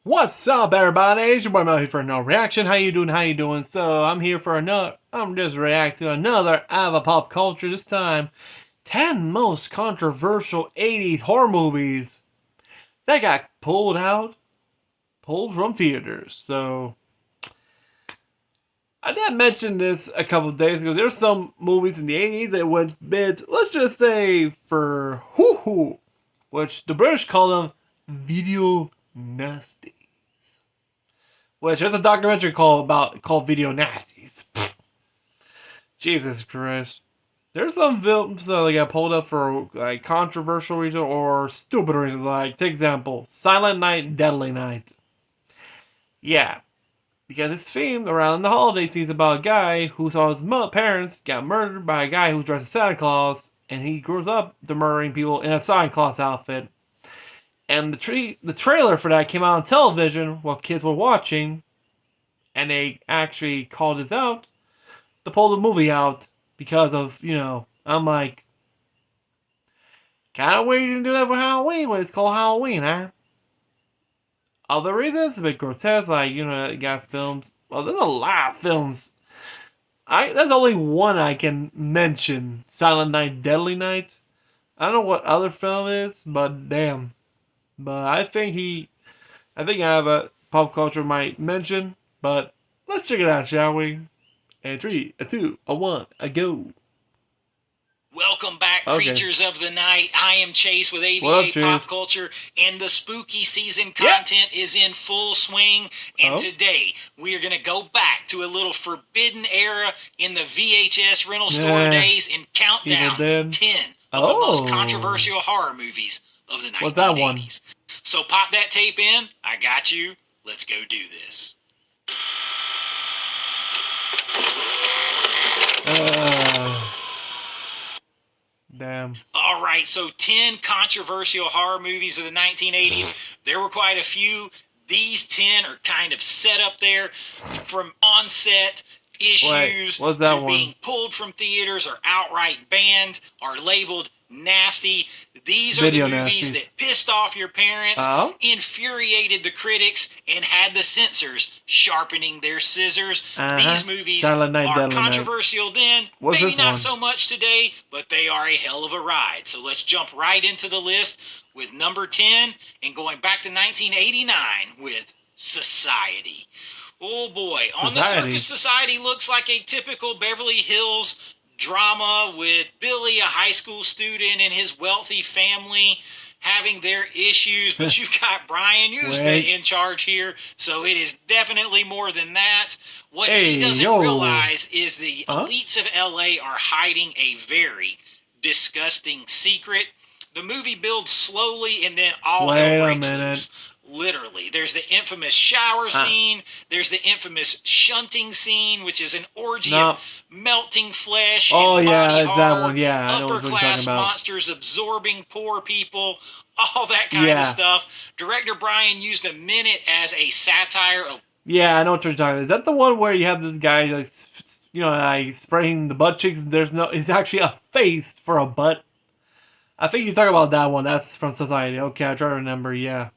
What's up, everybody? It's your boy Mel here for another reaction. How you doing? How you doing? So I'm here for another. I'm just reacting to another Ava Pop Culture. This time, 10 most controversial '80s horror movies that got pulled from theaters. So I did mention this a couple of days ago. There's some movies in the '80s that went bit. Let's just say for hoo-hoo, which the British call them video nasty. Which there's a documentary called Video Nasties. Jesus Christ. There's some films that got pulled up for like controversial reasons or stupid reasons. Like, take example, Silent Night, Deadly Night. Yeah, because it's themed around the holiday season about a guy who saw his parents got murdered by a guy who's dressed as Santa Claus, and he grows up to murdering people in a Santa Claus outfit. And the trailer for that came out on television while kids were watching, and they actually called it out to pull the movie out because of, I'm like, kind of weird to do that for Halloween when it's called Halloween, huh? Other reasons, a bit grotesque, like, you got films. Well, there's a lot of films. There's only one I can mention, Silent Night, Deadly Night. I don't know what other film is, but damn. But I think I have a pop culture might mention, but let's check it out, shall we? And 3, a 2, a 1, a go. Welcome back, creatures of the night. I am Chase with What AVA up, Pop Chase? Culture, and the spooky season content is in full swing. And today, we are going to go back to a little forbidden era in the VHS rental store days and count down 10 of the most controversial horror movies of the 1980s. What's that one? So pop that tape in. I got you. Let's go do this. Damn. All right, so 10 controversial horror movies of the 1980s. There were quite a few. These 10 are kind of set up there from onset issues to being pulled from theaters or outright banned are labeled nasty. These are the movies that pissed off your parents, infuriated the critics, and had the censors sharpening their scissors. These movies are controversial then, maybe not so much today, but they are a hell of a ride. So let's jump right into the list with number 10 and going back to 1989 with Society. Oh boy, on the surface, Society looks like a typical Beverly Hills drama with Billy, a high school student, and his wealthy family having their issues, but you've got Brian Usna in charge here, so it is definitely more than that. What he doesn't realize is the elites of LA are hiding a very disgusting secret. The movie builds slowly and then all hell breaks loose. Literally. There's the infamous shower scene. There's the infamous shunting scene, which is an orgy of melting flesh and body horror, that one. Yeah, I know what you're talking upper-class about. monsters absorbing poor people, all that kind of stuff. Director Brian used a minute as a satire of... Yeah, I know what you're talking about. Is that the one where you have this guy, like spraying the butt cheeks? It's actually a face for a butt. I think you're talking about that one. That's from Society. Okay, I try to remember, yeah.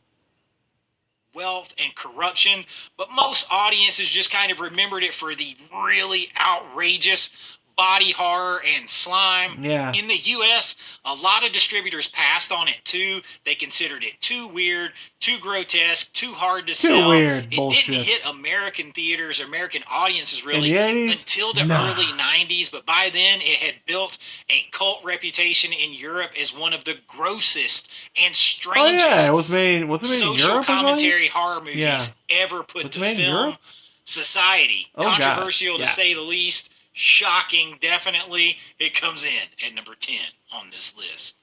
Wealth and corruption, but most audiences just kind of remembered it for the really outrageous body horror and slime. Yeah. In the U.S., a lot of distributors passed on it too. They considered it too weird, too grotesque, too hard to sell. Weird. It didn't hit American theaters, American audiences really until the early 90s, but by then it had built a cult reputation in Europe as one of the grossest and strangest social commentary horror movies ever put to film. Society, controversial to say the least. Shocking, definitely. It comes in at number 10 on this list.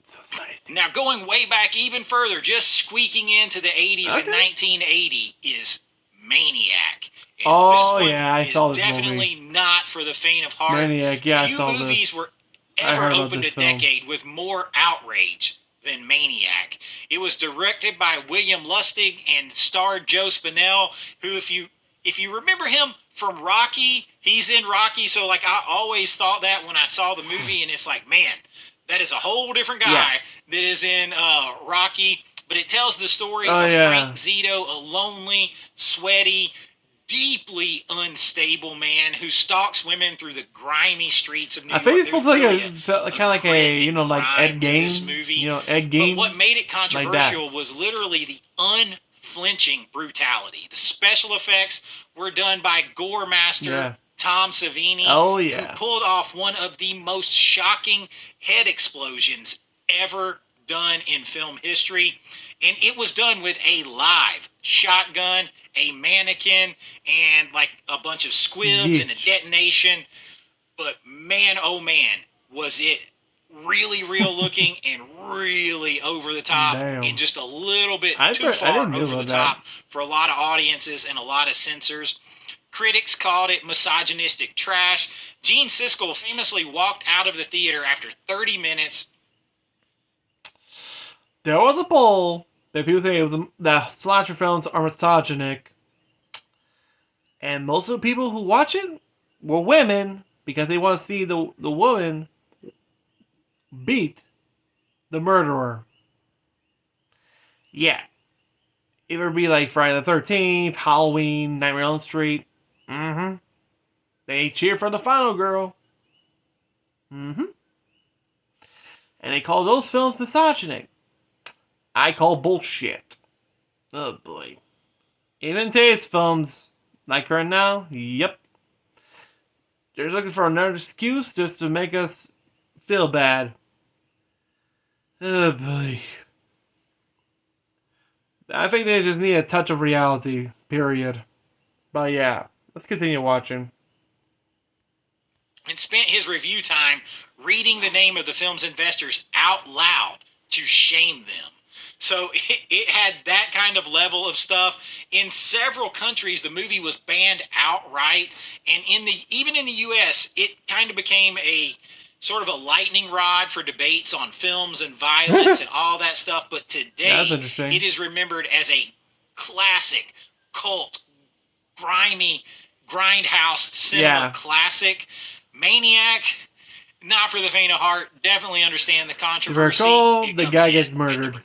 Society. Now, going way back even further, just squeaking into the 80s and 1980 is Maniac. And this one I saw this definitely not for the faint of heart. Maniac, yeah, Few I saw movies this. were ever opened a decade with more outrage than Maniac. It was directed by William Lustig and starred Joe Spinell, who, if you remember him from Rocky, he's in Rocky, so like I always thought that when I saw the movie, and it's like, man, that is a whole different guy that is in Rocky. but it tells the story of Frank Zito, a lonely, sweaty, deeply unstable man who stalks women through the grimy streets of New York. I think it's supposed to like kind of like a, you know, like Ed Gein. Movie. You know, Ed Gein. But what made it controversial was literally the unflinching brutality. The special effects were done by gore master Tom Savini, who pulled off one of the most shocking head explosions ever done in film history. And it was done with a live shotgun, a mannequin, and like a bunch of squibs and a detonation. But man, oh man, was it really real looking and really over the top and just a little bit too far over the top for a lot of audiences and a lot of censors. Critics called it misogynistic trash. Gene Siskel famously walked out of the theater after 30 minutes. There was a poll that people say that slasher films are misogynic. And most of the people who watch it were women because they want to see the woman beat the murderer. Yeah. It would be like Friday the 13th, Halloween, Nightmare on Elm Street. They cheer for the final girl. And they call those films misogynic. I call bullshit. Oh boy. Even today's films, like right now, yep. They're looking for another excuse just to make us feel bad. Oh boy. I think they just need a touch of reality, period. But yeah, let's continue watching. And spent his review time reading the name of the film's investors out loud to shame them. So it had that kind of level of stuff. In several countries, the movie was banned outright. And even in the U.S., it kind of became a sort of a lightning rod for debates on films and violence and all that stuff. But today, it is remembered as a classic, cult, grimy, grindhouse cinema classic. Maniac, not for the faint of heart. Definitely understand the controversy. The guy gets murdered.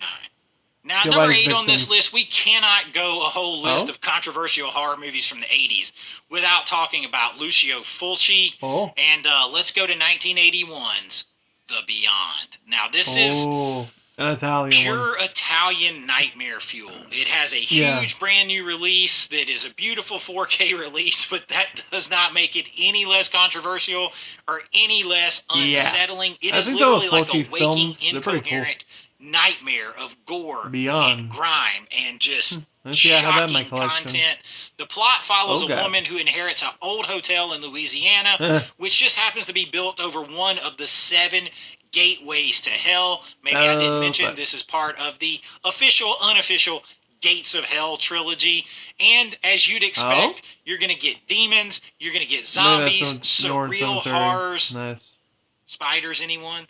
Now, at number 8 on this list, we cannot go a whole list of controversial horror movies from the 80s without talking about Lucio Fulci. And let's go to 1981's The Beyond. Now, this is an Italian pure Italian nightmare fuel. It has a huge brand new release that is a beautiful 4K release, but that does not make it any less controversial or any less unsettling. It is literally like a waking, incoherent nightmare of gore and grime and just shocking content. The plot follows a woman who inherits an old hotel in Louisiana, which just happens to be built over one of the 7 gateways to hell. Maybe I didn't mention this is part of the official, unofficial Gates of Hell trilogy. And as you'd expect, you're going to get demons, you're going to get zombies, surreal horrors. Spiders, anyone?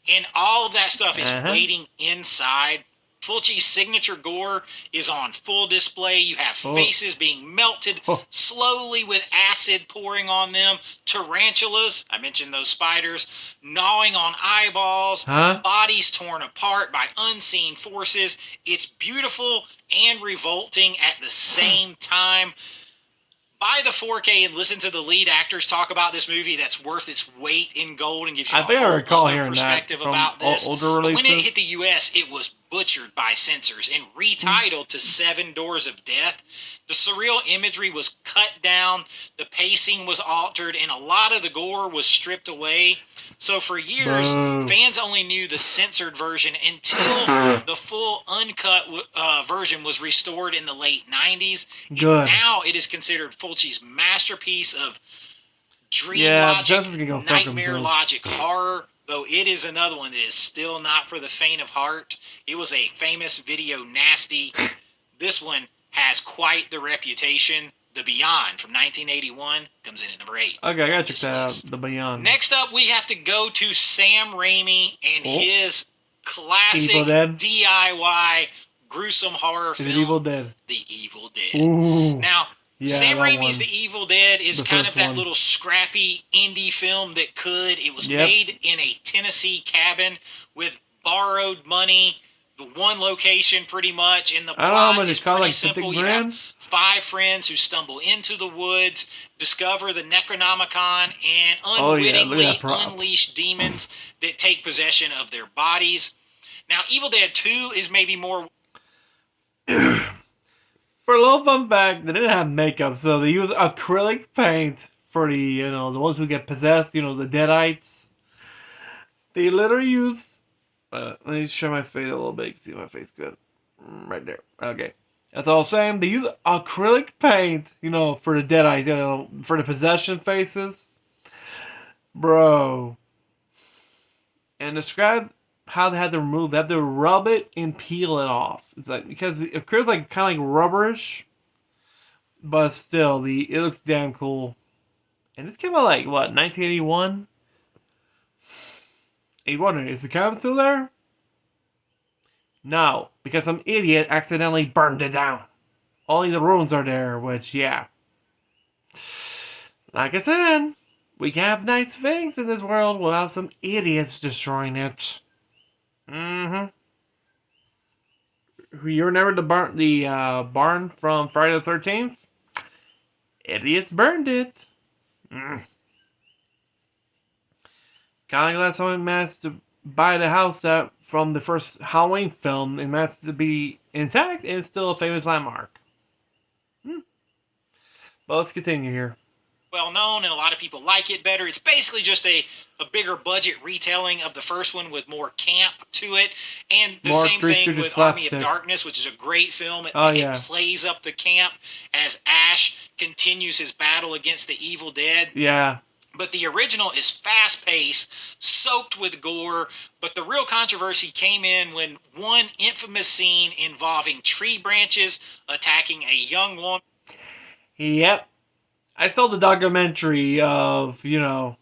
And all of that stuff is waiting inside. Fulci's signature gore is on full display. You have faces being melted slowly with acid pouring on them. Tarantulas, I mentioned those spiders, gnawing on eyeballs. Bodies torn apart by unseen forces. It's beautiful and revolting at the same time. Buy the 4K and listen to the lead actors talk about this movie. That's worth its weight in gold and gives you a whole other perspective about this. Older releases. When it hit the U.S., it was butchered by censors and retitled to 7 Doors of Death. The surreal imagery was cut down, the pacing was altered, and a lot of the gore was stripped away. So for years, fans only knew the censored version until the full uncut version was restored in the late 90s. And now it is considered Fulci's masterpiece of dream logic, nightmare logic horror, though it is another one that is still not for the faint of heart. It was a famous video nasty. This one has quite the reputation. The Beyond from 1981 comes in at number 8. Okay, I gotta check that out. The Beyond. Next up, we have to go to Sam Raimi and his classic DIY gruesome horror film, Evil Dead. The Evil Dead. Now, Sam Raimi's The Evil Dead is kind of that little scrappy indie film that could. It was made in a Tennessee cabin with borrowed money the one location pretty much, and the I don't know how plot much is it's called, pretty like simple. 50 You have grand. 5 friends who stumble into the woods, discover the Necronomicon, and Oh yeah, look at unwittingly that prop. unleash demons that take possession of their bodies. Now, Evil Dead 2 is maybe more. For a little fun fact, they didn't have makeup, so they use acrylic paint for the ones who get possessed, the deadites. They literally use. Let me show my face a little bit. You can see my face good. Right there. Okay. That's all I'm saying. They use acrylic paint, for the deadites, for the possession faces. Bro. And describe how they had to remove. They had to rub it and peel it off. It's like because acrylic's like kind of like rubberish, but still, it looks damn cool. And this came out like what 1981. You wondering, is the cabin still there? No, because some idiot accidentally burned it down. Only the ruins are there, which yeah. Like I said, we can have nice things in this world without some idiots destroying it. Mm-hmm. You remember barn from Friday the 13th? Idiots burned it. Kind of glad someone managed to buy the house from the first Halloween film and managed to be intact and still a famous landmark. But let's continue here. Well known, and a lot of people like it better. It's basically just a bigger budget retelling of the first one with more camp to it. And the More same Three thing Stooges with Army of slapstick. Darkness, which is a great film. It Yeah. plays up the camp as Ash continues his battle against the Evil Dead. Yeah. But the original is fast-paced, soaked with gore, but the real controversy came in when one infamous scene involving tree branches attacking a young woman. Yep. I saw the documentary of Evil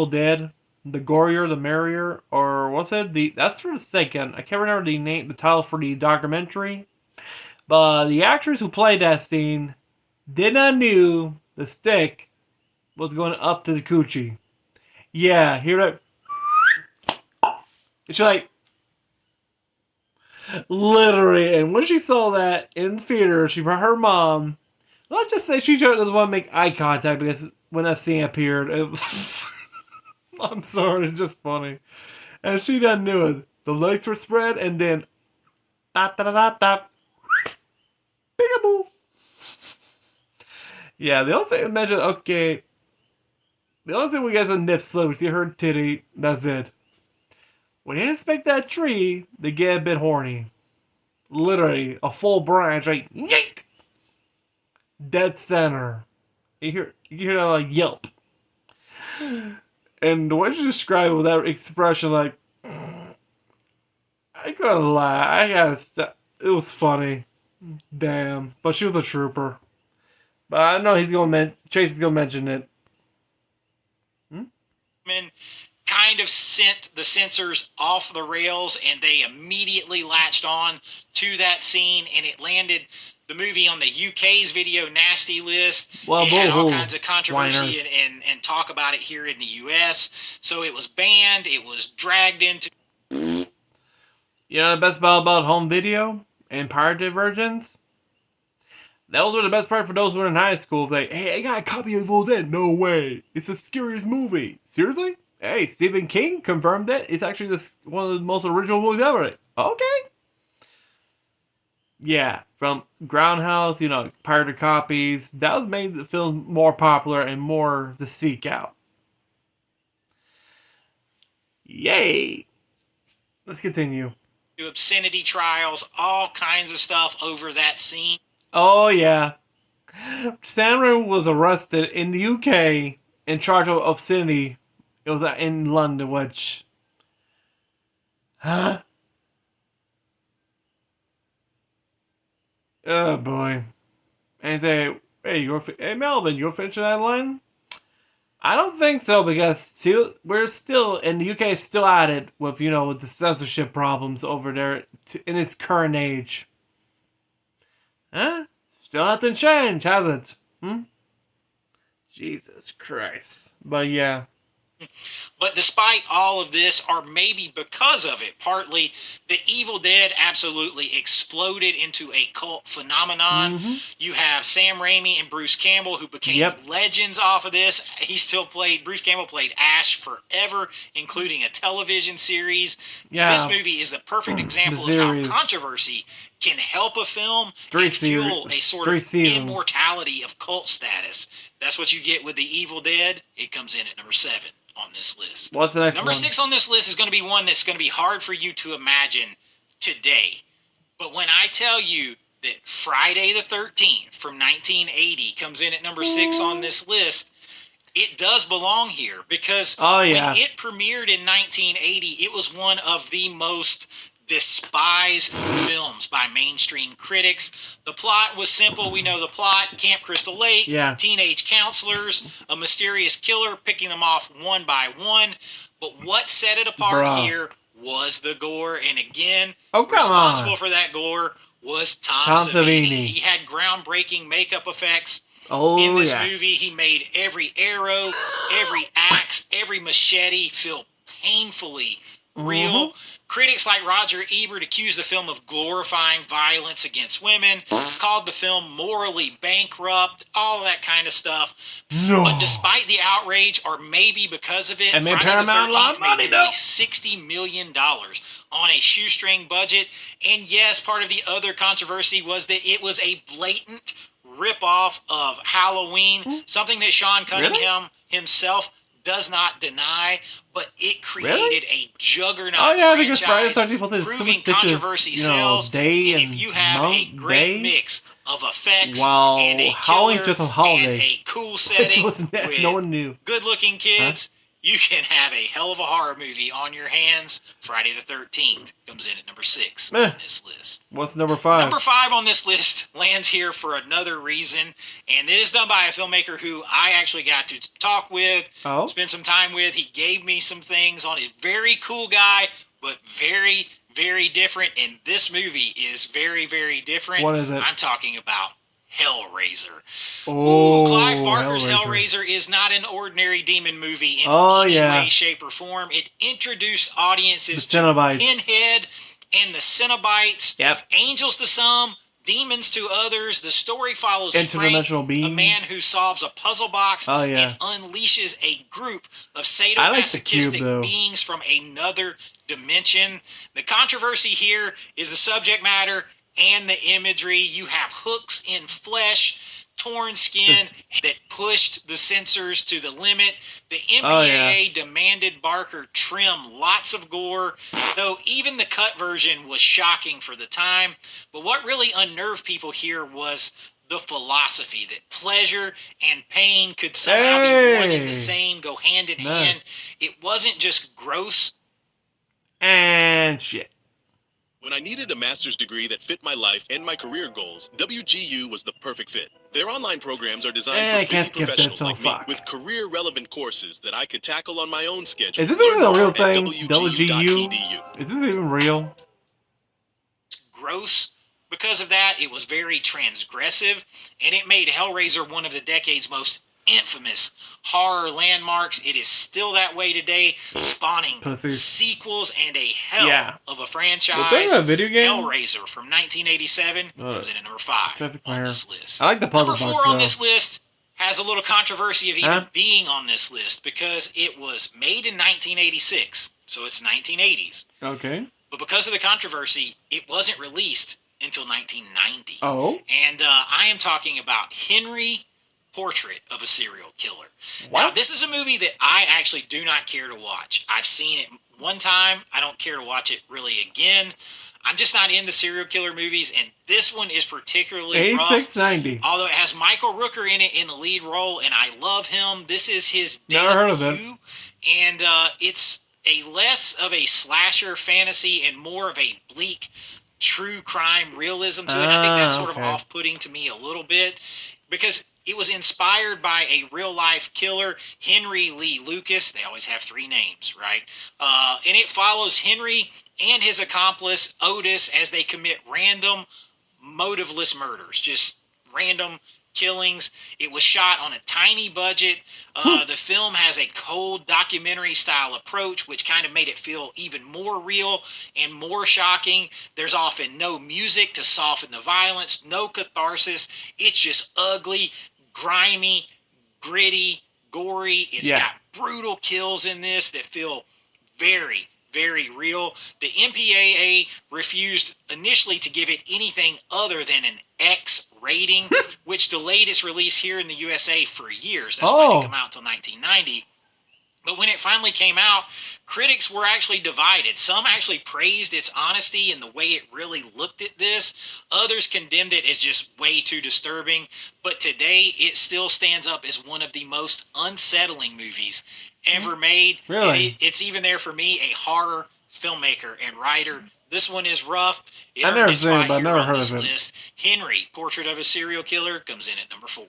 Dead. The gorier, the merrier, or what's it? That's for the second. I can't remember the title for the documentary. But the actress who played that scene did not knew the stick was going up to the coochie. Yeah, hear that? It's like literally. And when she saw that in the theater, she brought her mom. Let's just say she doesn't want to make eye contact because when that scene appeared, I'm sorry, it's just funny. And she done knew it. The legs were spread, and then tap tap tap tap, peekaboo. Yeah, the only thing I mentioned, okay. The only thing we got is a nip slip. We see her titty. That's it. When you inspect that tree, they get a bit horny. Literally, a full branch, like yank. Dead center. You hear that like yelp. And the way she described it with that expression, like, I gotta lie, I gotta stop. It was funny. Damn. But she was a trooper. But I know Chase is gonna mention it. Kind of sent the censors off the rails, and they immediately latched on to that scene, and it landed the movie on the UK's video nasty list. It had all kinds of controversy and talk about it here in the US. So it was banned. It was dragged into. You know the best part about home video and pirated versions? Those were the best part for those who were in high school. Like, hey, I got a copy of Evil Dead. No way. It's the scariest movie. Seriously? Hey, Stephen King confirmed it. It's actually one of the most original movies ever. Okay. Yeah, from Groundhouse, pirated copies. That was made the film more popular and more to seek out. Yay. Let's continue. Obscenity trials, all kinds of stuff over that scene. Oh, yeah. Sandra was arrested in the UK in charge of obscenity. It was in London, which... Huh? Oh, boy. And say, hey, Melvin, you're finishing that line? I don't think so, because we're still, in the UK, still at it with, with the censorship problems over there in its current age. Huh? Still hasn't changed, has it? Jesus Christ. But yeah. But despite all of this, or maybe because of it, partly, The Evil Dead absolutely exploded into a cult phenomenon. Mm-hmm. You have Sam Raimi and Bruce Campbell, who became Yep. legends off of this. Bruce Campbell played Ash forever, including a television series. Yeah. This movie is the perfect example of how controversy can help a film and fuel a sort of immortality of cult status. That's what you get with The Evil Dead. It comes in at number 7 on this list. What's the next Number one? 6 on this list is going to be one that's going to be hard for you to imagine today. But when I tell you that Friday the 13th from 1980 comes in at number 6 on this list, it does belong here because when it premiered in 1980, it was one of the most despised films by mainstream critics. The plot was simple. We know the plot. Camp Crystal Lake, teenage counselors, a mysterious killer picking them off one by one. But what set it apart here was the gore. And again, responsible for that gore was Tom Savini. He had groundbreaking makeup effects. In this movie, he made every arrow, every axe, every machete feel painfully real. Critics like Roger Ebert accused the film of glorifying violence against women, called the film morally bankrupt, all that kind of stuff. But despite the outrage, or maybe because of it, Friday the 13th made nearly $60 million on a shoestring budget. And yes, part of the other controversy was that it was a blatant rip-off of Halloween, something that Sean Cunningham himself does not deny, but it created a juggernaut franchise, proving controversy sells. And if you have a great mix of effects and a killer and a cool setting with good-looking kids, you can have a hell of a horror movie on your hands. Friday the 13th comes in at number 6 on this list. What's number 5? Number 5 on this list lands here for another reason, and it is done by a filmmaker who I actually got to talk with, spend some time with. He gave me some things on it. Very cool guy, but very, very different, and this movie is very, very different. What is it? I'm talking about Hellraiser. Clive Barker's Hellraiser is not an ordinary demon movie in any way, shape, or form. It introduced audiences to Pinhead and the Cenobites, angels to some, demons to others. The story follows Frank, a man who solves a puzzle box and unleashes a group of sadomasochistic beings from another dimension. The controversy here is the subject matter and the imagery. You have hooks in flesh, torn skin that pushed the censors to the limit. The MPAA demanded Barker trim lots of gore, though even the cut version was shocking for the time. But what really unnerved people here was the philosophy that pleasure and pain could somehow be one and the same, go hand in hand. It wasn't just gross and shit. When I needed a master's degree that fit my life and my career goals, WGU was the perfect fit. Their online programs are designed for busy professionals like me, with career-relevant courses that I could tackle on my own schedule. Is this even a real thing? WGU? Is this even real? Gross. Because of that, it was very transgressive, and it made Hellraiser one of the decade's most infamous horror landmarks. It is still that way today, spawning sequels and a hell of a franchise. Video game? Hellraiser from 1987 comes in at number 5 on this list. I like the puzzle Number 4 on this list has a little controversy of even being on this list because it was made in 1986, so it's 1980s. Okay. But because of the controversy, it wasn't released until 1990. And I am talking about Henry, Portrait of a Serial Killer. Now, this is a movie that I actually do not care to watch. I've seen it one time. I don't care to watch it really again. I'm just not into serial killer movies, and this one is particularly rough. 8690. Although it has Michael Rooker in it in the lead role, and I love him. This is his debut. Never heard of it. And it's a less of a slasher fantasy and more of a bleak true crime realism to it. I think that's sort of off-putting to me a little bit because it was inspired by a real-life killer, Henry Lee Lucas. They always have 3 names, right? And it follows Henry and his accomplice, Otis, as they commit random, motiveless murders. Just random killings. It was shot on a tiny budget. The film has a cold documentary style approach, which kind of made it feel even more real and more shocking. There's often no music to soften the violence, no catharsis. It's just ugly, grimy, gritty, gory. It's got brutal kills in this that feel very, very real. The MPAA refused initially to give it anything other than an X rating, which delayed its release here in the USA for years. That's why it didn't come out until 1990. But when it finally came out, critics were actually divided. Some actually praised its honesty and the way it really looked at this. Others condemned it as just way too disturbing. But today, it still stands up as one of the most unsettling movies ever made. Really? It's even there for me, a horror filmmaker and writer. This one is rough. I've never seen it, but I've never heard of it. List. Henry, Portrait of a Serial Killer, comes in at number 4.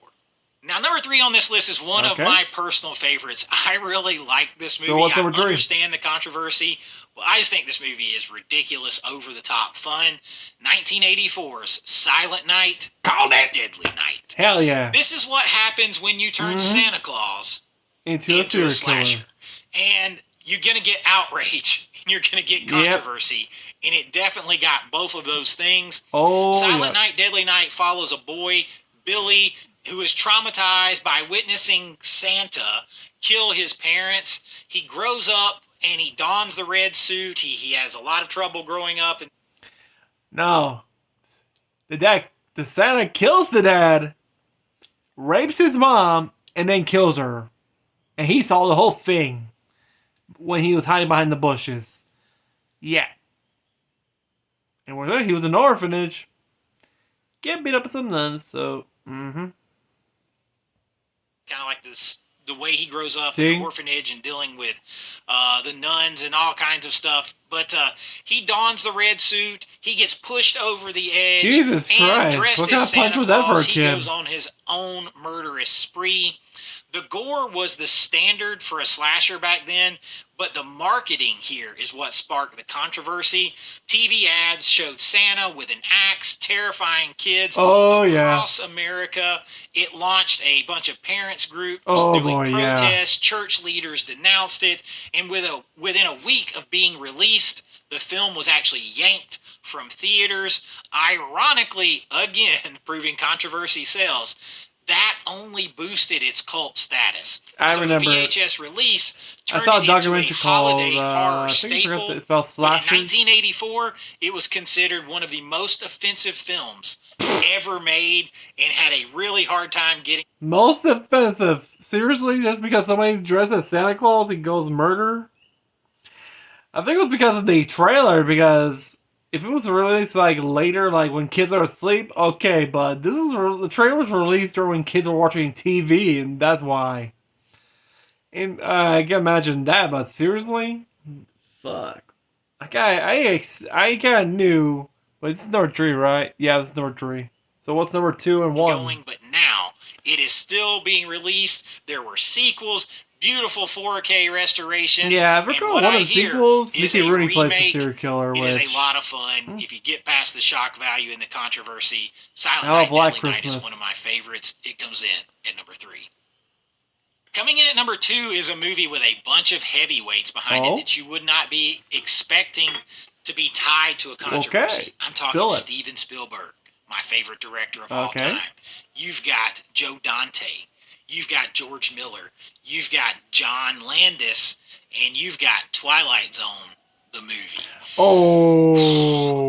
Now, number 3 on this list is one of my personal favorites. I really like this movie. So what's number 3? I understand the controversy. Well, I just think this movie is ridiculous, over-the-top fun. 1984's Silent Night, Deadly Night. Hell yeah. This is what happens when you turn Santa Claus into a slasher. And you're going to get outrage, and you're going to get controversy. And it definitely got both of those things. Silent Night, Deadly Night follows a boy, Billy, who is traumatized by witnessing Santa kill his parents. He grows up and he dons the red suit. He has a lot of trouble growing up. No. The Santa kills the dad, rapes his mom, and then kills her. And he saw the whole thing when he was hiding behind the bushes. Yeah. And he was in an orphanage. Getting beat up with some nuns, so... Kind of like this, the way he grows up in the orphanage and dealing with the nuns and all kinds of stuff. But he dons the red suit. He gets pushed over the edge. Jesus and Christ! Dressed What kind as of punch Santa was that for a Claus, kid? He goes on his own murderous spree. The gore was the standard for a slasher back then, but the marketing here is what sparked the controversy. TV ads showed Santa with an axe terrifying kids across America. It launched a bunch of parents groups doing protests. Church leaders denounced it, and within a week of being released, the film was actually yanked from theaters. Ironically, again, proving controversy sells. That only boosted its cult status. I remember. The VHS release turned I saw a it documentary into a called, holiday horror staple. It's about slashers. In 1984, it was considered one of the most offensive films ever made and had a really hard time getting... Most offensive? Seriously? Just because somebody dressed as Santa Claus and goes murder? I think it was because of the trailer, because... if it was released like later, like when kids are asleep, okay, but the trailer was released during when kids were watching TV, and that's why. And I can imagine that, but seriously, fuck. I kind of knew, but it's number 3, right? Yeah, it's number 3. So what's number 2 and 1? But now it is still being released. There were sequels. Beautiful 4K restorations. Yeah, I recall one of the sequels. Mickey Rooney plays the serial killer. It is a lot of fun. If you get past the shock value and the controversy, Silent Night, Deadly Night is one of my favorites. It comes in at number 3. Coming in at number 2 is a movie with a bunch of heavyweights behind it that you would not be expecting to be tied to a controversy. Okay. I'm talking Steven Spielberg, my favorite director of all time. You've got Joe Dante. You've got George Miller, you've got John Landis, and you've got Twilight Zone, the movie.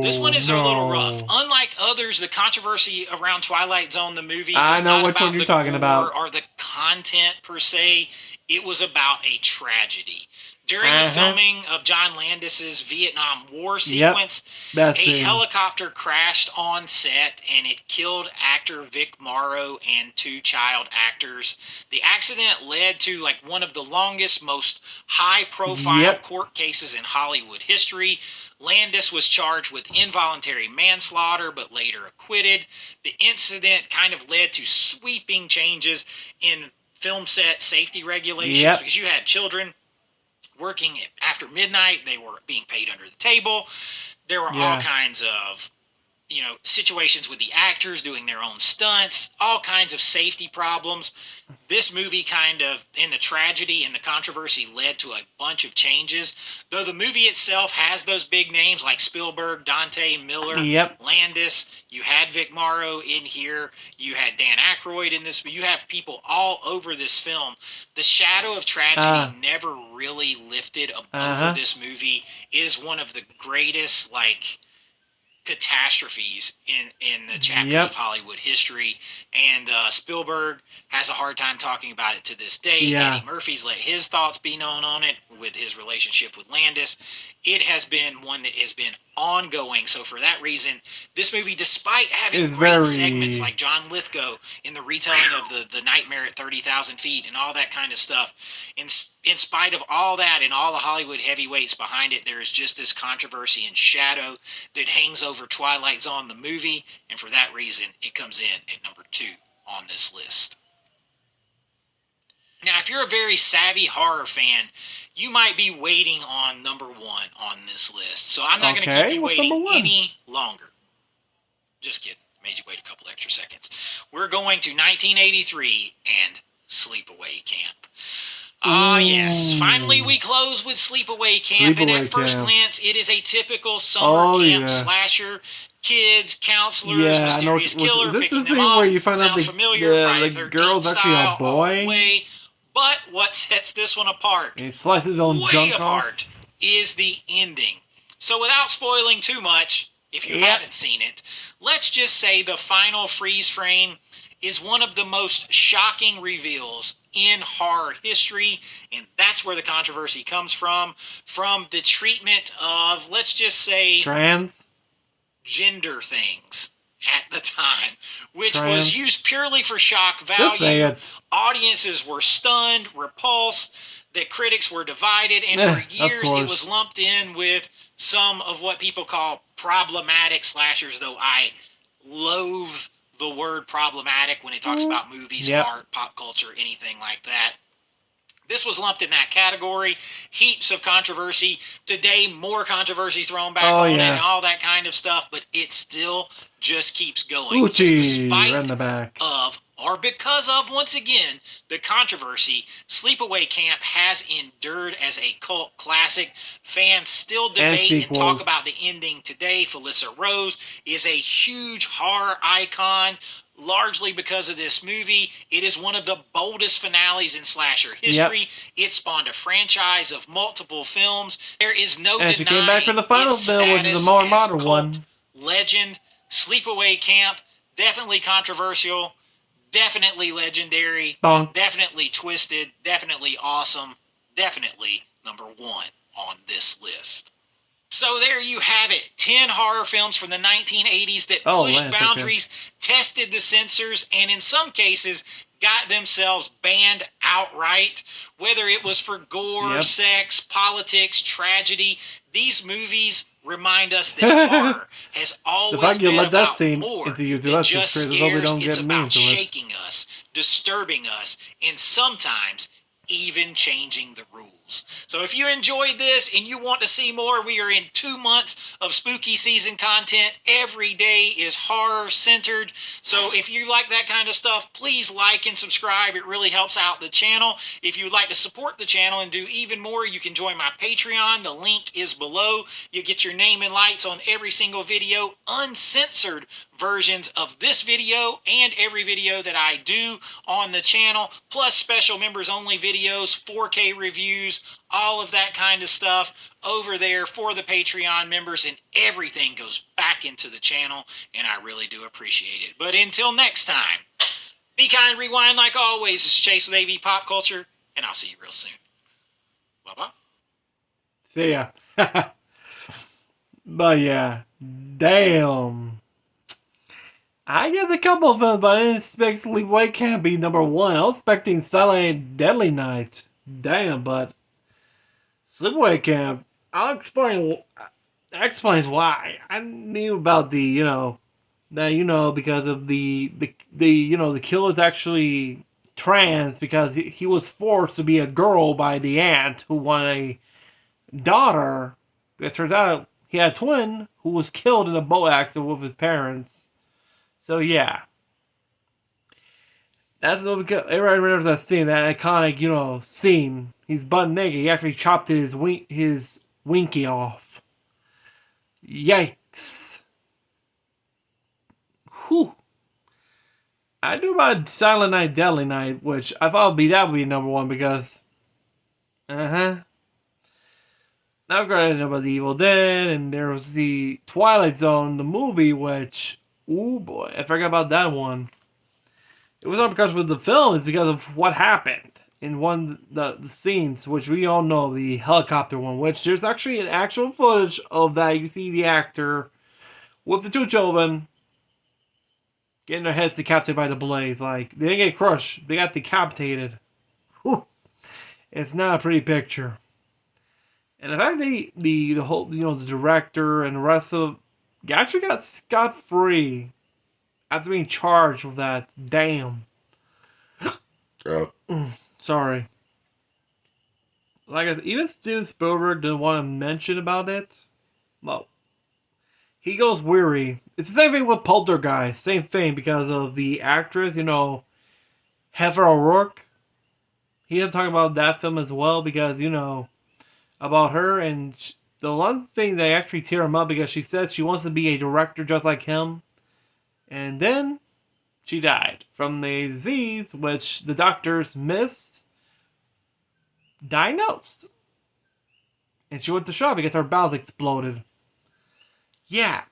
This one is a little rough. Unlike others, the controversy around Twilight Zone, the movie, was not which one you're talking about, or the content per se. It was about a tragedy. During the filming of John Landis's Vietnam War sequence, a helicopter crashed on set and it killed actor Vic Morrow and 2 child actors. The accident led to like one of the longest, most high-profile court cases in Hollywood history. Landis was charged with involuntary manslaughter but later acquitted. The incident kind of led to sweeping changes in film set safety regulations because you had children working after midnight. They were being paid under the table. There were all kinds of situations with the actors doing their own stunts, all kinds of safety problems. This movie kind of, in the tragedy and the controversy, led to a bunch of changes. Though the movie itself has those big names like Spielberg, Dante, Miller, Landis. You had Vic Morrow in here. You had Dan Aykroyd in this. You have people all over this film. The shadow of tragedy never really lifted over this movie. Is one of the greatest, catastrophes in the chapters of Hollywood history, and Spielberg has a hard time talking about it to this day. Eddie Murphy's let his thoughts be known on it with his relationship with Landis. It has been one that has been ongoing, so for that reason, this movie, despite having great segments like John Lithgow in the retelling of the Nightmare at 30,000 Feet and all that kind of stuff, in spite of all that and all the Hollywood heavyweights behind it, there is just this controversy and shadow that hangs over Twilight Zone the movie, and for that reason, it comes in at number 2 on this list. Now, if you're a very savvy horror fan, you might be waiting on number 1 on this list, so I'm not going to keep you waiting any longer. Just kidding. Made you wait a couple extra seconds. We're going to 1983 and Sleepaway Camp. Yes. Finally, we close with Sleepaway Camp, and at first glance, it is a typical summer camp slasher. Kids, counselors, mysterious killer, picking them off. Sounds familiar. Friday the 13th girl's actually a boy. But what sets this one apart, he slices his own junk apart, is the ending. So without spoiling too much, if you haven't seen it, let's just say the final freeze frame is one of the most shocking reveals in horror history, and that's where the controversy comes from the treatment of, let's just say, gender things at the time, which was used purely for shock value. Audiences were stunned, repulsed, the critics were divided, and for years it was lumped in with some of what people call problematic slashers, though I loathe the word problematic when it talks about movies, art, pop culture, anything like that. This was lumped in that category. Heaps of controversy. Today, more controversy thrown back on it and all that kind of stuff, but it still just keeps going. Despite right in the back. Because of, once again, the controversy, Sleepaway Camp has endured as a cult classic. Fans still debate and talk about the ending today. Felissa Rose is a huge horror icon, largely because of this movie. It is one of the boldest finales in slasher history. It spawned a franchise of multiple films. There is no denying she came back for the final film, which is a more modern one. Legend. Sleepaway Camp, definitely controversial, definitely legendary, definitely twisted, definitely awesome, definitely number 1 on this list. So there you have it. 10 horror films from the 1980s that pushed boundaries, tested the censors, and in some cases got themselves banned outright. Whether it was for gore, sex, politics, tragedy, these movies remind us that horror has always been about more than just scares. It's about shaking us, disturbing us, and sometimes even changing the rules. So if you enjoyed this and you want to see more, we are in 2 months of spooky season content. Every day is horror centered. So if you like that kind of stuff, please like and subscribe. It really helps out the channel. If you would like to support the channel and do even more, you can join my Patreon. The link is below. You get your name and lights on every single video, uncensored versions of this video and every video that I do on the channel, plus special members only videos, 4K reviews, all of that kind of stuff over there for the Patreon members, and everything goes back into the channel, and I really do appreciate it. But until next time, be kind, rewind like always. It's Chase with AV Pop Culture, and I'll see you real soon. Bye-bye. See ya. But yeah, damn. I guess a couple of them, but I didn't expect Sleepaway Camp be number 1. I was expecting Silent Deadly Night. Damn, but Sleepaway Camp, I'll explain. That explains why. I knew about the, because of the killer's actually trans, because he was forced to be a girl by the aunt who wanted a daughter. It turns out he had a twin who was killed in a boat accident with his parents. So yeah. That's what everybody remembers that scene, that iconic, scene. He's butt naked. He actually chopped his winky off. Yikes. Whew. I do about Silent Night, Deadly Night, which I thought that would be number one because, Now we're going to know about the Evil Dead, and there was the Twilight Zone, the movie, which, ooh boy, I forgot about that one. It was not because of the film, it's because of what happened in the scenes, which we all know, the helicopter one, which there's actually an actual footage of that. You can see the actor with the two children getting their heads decapitated by the blaze. Like, they didn't get crushed, they got decapitated. Whew. It's not a pretty picture. And the fact the whole, the director and the rest of actually got scot-free after being charged with that. Damn. Sorry. Like I said, even Steven Spielberg didn't want to mention about it. Well, he goes weary. It's the same thing with Poltergeist. Same thing because of the actress, Heather O'Rourke. He had to talk about that film as well because, about her. And the one thing that actually tear him up because she said she wants to be a director just like him. And then she died from the disease which the doctors diagnosed. And she went to shop because her bowels exploded. Yeah.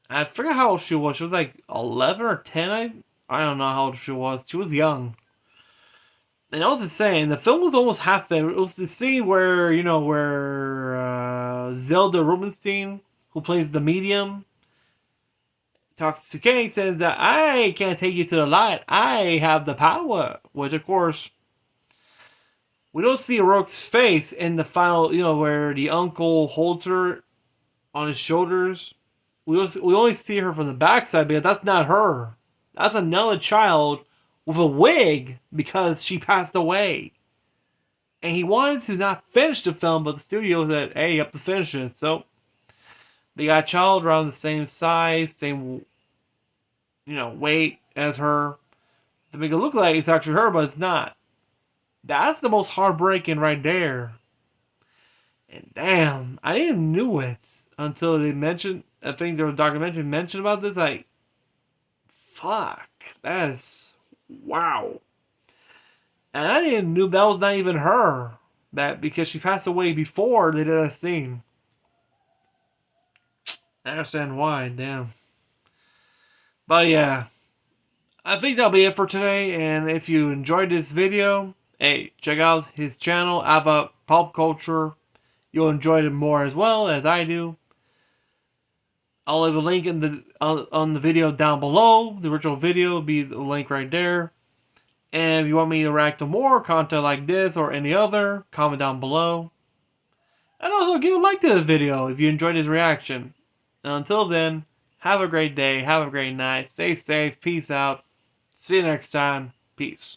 I forgot how old she was. She was like 11 or 10. I don't know how old she was. She was young. And I was just saying, the film was almost half there. It was the scene where, Zelda Rubinstein, who plays the medium, talks to Kang, says that I can't take you to the light. I have the power. Which, of course, we don't see O'Rourke's face in the final, where the uncle holds her on his shoulders. We only see her from the backside because that's not her. That's another child with a wig because she passed away. And he wanted to not finish the film, but the studio said, hey, you have to finish it. So they got a child around the same size, same, weight as her to make it look like it's actually her, but it's not. That's the most heartbreaking right there. And damn, I didn't knew it until they mentioned, I think there was a documentary mentioned about this, like, fuck, that is, wow. And I didn't knew that was not even her. That because she passed away before they did that scene. I understand why, damn. But yeah, I think that'll be it for today. And if you enjoyed this video, hey, check out his channel, Ava Pulp Culture. You'll enjoy it more as well as I do. I'll leave a link in on the video down below. The original video will be the link right there. And if you want me to react to more content like this or any other, comment down below. And also give a like to this video if you enjoyed this reaction. And until then, have a great day, have a great night, stay safe, peace out. See you next time, peace.